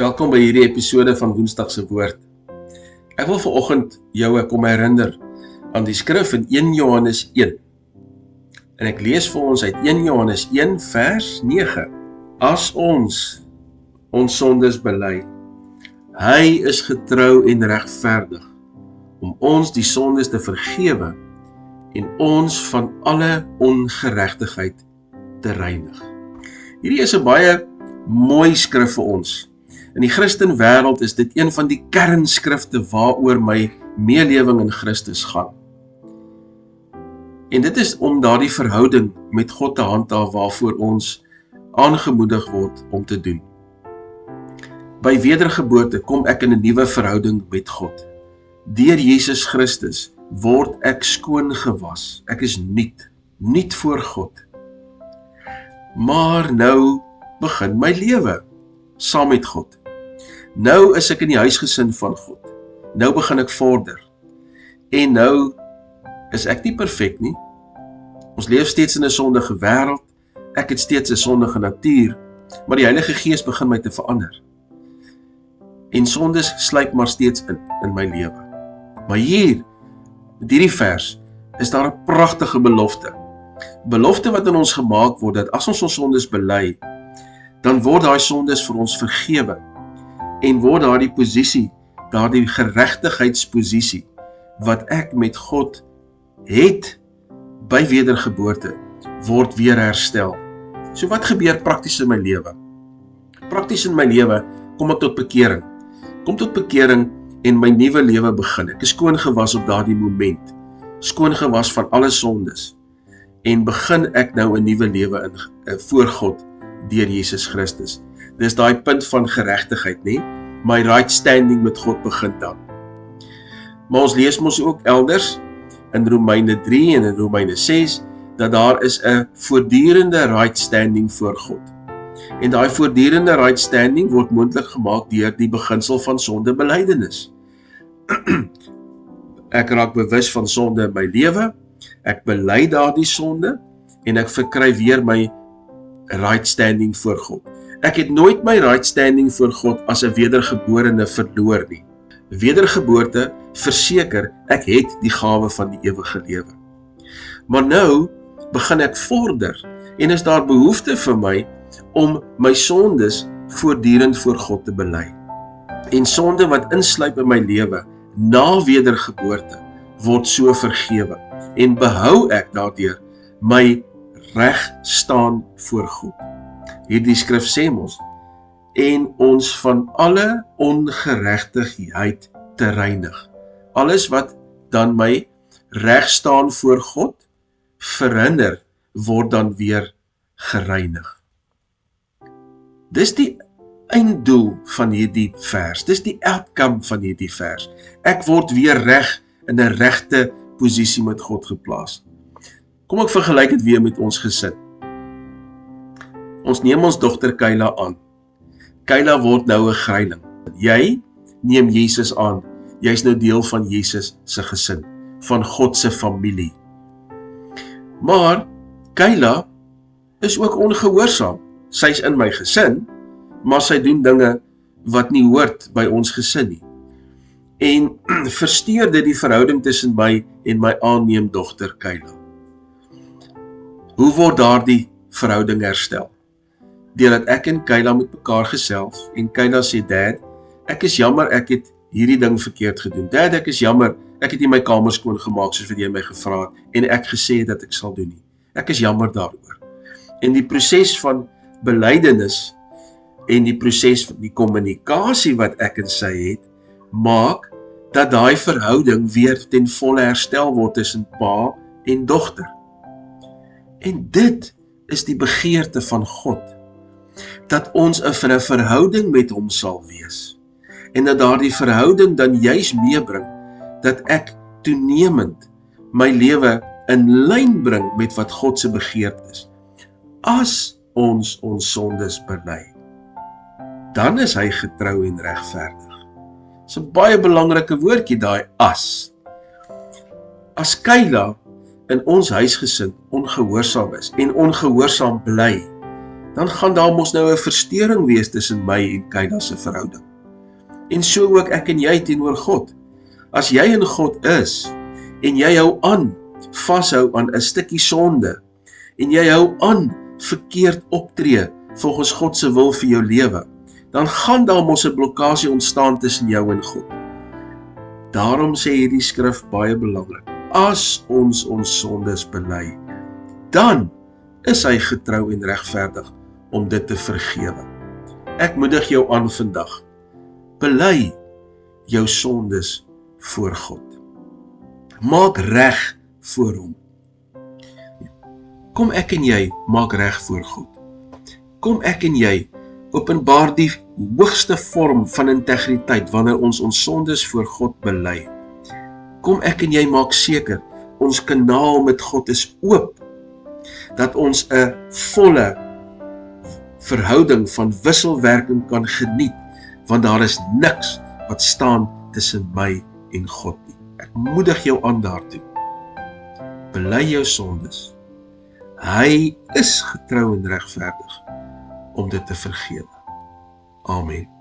Welkom by hierdie episode van Woensdag se Woord. Ek wil vanoggend jou kom herinner aan die skrif in 1 Johannes 1. En ek lees vir ons uit 1 Johannes 1 vers 9. As ons sondes bely, hy is getrou en regverdig om ons die sondes te vergewe en ons van alle ongeregtigheid te reinig. Hierdie is 'n baie mooi skrif vir ons. In die Christen wêreld is dit een van die kernskrifte waaroor my meelewing in Christus gaan. En dit is om daardie verhouding met God te handhaaf waarvoor ons aangemoedig word om te doen. By wedergeboorte kom ek in 'n nuwe verhouding met God. Deur Jesus Christus word ek skoon gewas. Ek is nuut voor God. Maar nou begin my lewe saam met God. Nou is ek in die huisgesin van God. Nou begin ek vorder. En nou is ek nie perfek nie. Ons leef steeds in 'n sondige wêreld. Ek het steeds 'n sondige natuur, maar die Heilige Gees begin my te verander. En sondes sluip maar steeds in my lewe. Maar hier, in hierdie vers, is daar 'n pragtige belofte. Belofte wat in ons gemaak word, dat as ons ons sondes bely, dan word daai sondes vir ons vergewe. En word daardie posisie, daardie geregtigheidsposisie, wat ek met God het, by wedergeboorte, word weer herstel. So wat gebeur prakties in my lewe? Prakties in my lewe, kom ek tot bekering. Kom tot bekering en my nuwe lewe begin. Ek is skoon gewas op daardie moment. Skoon gewas van alle sondes. En begin ek nou 'n nuwe lewe in voor God, deur Jesus Christus. Dis daai punt van geregtigheid, nie? My right standing met God begin dan. Maar ons lees mos ook elders, in Romeine 3 en in Romeine 6, dat daar is 'n voortdurende right standing voor God. En daai voortdurende right standing word moontlik gemaak deur die beginsel van sondebelydenis. Ek raak bewus van sonde in my lewe, ek bely daardie sonde, en ek verkry weer my right standing voor God. Ek het nooit my right standing voor God as 'n wedergeborene verloor nie. Wedergeboorte verseker, ek het die gawe van die ewige lewe. Maar nou begin ek vorder, en is daar behoefte vir my om my sondes voortdurend voor God te bely. En sonde wat insluip in my lewe, na wedergeboorte, word so vergewe, en behou ek daardeur my reg staan voor God. Hierdie skrif sê mos, en ons van alle ongeregtigheid te reinig. Alles wat dan my reg staan voor God verhinder, word dan weer gereinig. Dis die einddoel van hierdie vers. Dis die outcome van hierdie vers. Ek word weer reg in 'n regte posisie met God geplaas. Kom ek vergelyk dit weer met ons gesin. Ons neem ons dogter Kayla aan. Kayla word nou 'n greiling. Jy neem Jesus aan. Jy's nou deel van Jesus se gesin, van God se familie. Maar Kayla is ook ongehoorsaam. Sy's in my gesin, maar sy doen dinge wat nie hoort by ons gesin nie. En versteur dit die verhouding tussen my en my aanneem dogter Kayla. Hoe word daardie verhouding herstel? Deurdat ek en Kayla met mekaar gesels, en Kayla sê, Dad, ek is jammer ek het hierdie ding verkeerd gedoen. Dad, ek is jammer, ek het nie my kamer skoon gemaak soos wat jy my gevra het, en ek gesê dat ek sal doen nie. Ek is jammer daaroor. En die proses van belydenis, en die proses van die kommunikasie wat ek en sy het, maak dat daai verhouding weer ten volle herstel word tussen pa en dogter. En dit is die begeerte van God, dat ons in 'n verhouding met hom sal wees, en dat daardie verhouding dan juis meebring, dat ek toenemend my lewe in lyn bring met wat God se begeerte is. As ons sondes bely, dan is hy getrou en regverdig. Dis 'n baie belangrike woordjie daai as. As Kayla in ons huisgesin ongehoorsaam is en ongehoorsaam bly, dan gaan daar mos nou 'n verstoring wees tussen my en Kyla se verhouding. En so ook ek en jy teenoor God. As jy in God is, en jy hou aan, vashou aan 'n stukkie sonde, en jy hou aan verkeerd optree volgens God se wil vir jou lewe, dan gaan daar mos 'n blokkade ontstaan tussen jou en God. Daarom sê hierdie skrif baie belangrik. As ons sondes bely, dan is hy getrou en regverdig om dit te vergewe. Ek moedig jou aan vandag. Bely jou sondes voor God. Maak reg voor hom. Kom ek en jy maak reg voor God. Kom ek en jy openbaar die hoogste vorm van integriteit wanneer ons sondes voor God bely. Kom ek en jy maak seker ons kanaal met God is oop, dat ons 'n volle verhouding van wisselwerking kan geniet, want daar is niks wat staan tussen my en God nie. Ek moedig jou aan daartoe. Bely jou sondes. Hy is getrou en regverdig om dit te vergewe. Amen.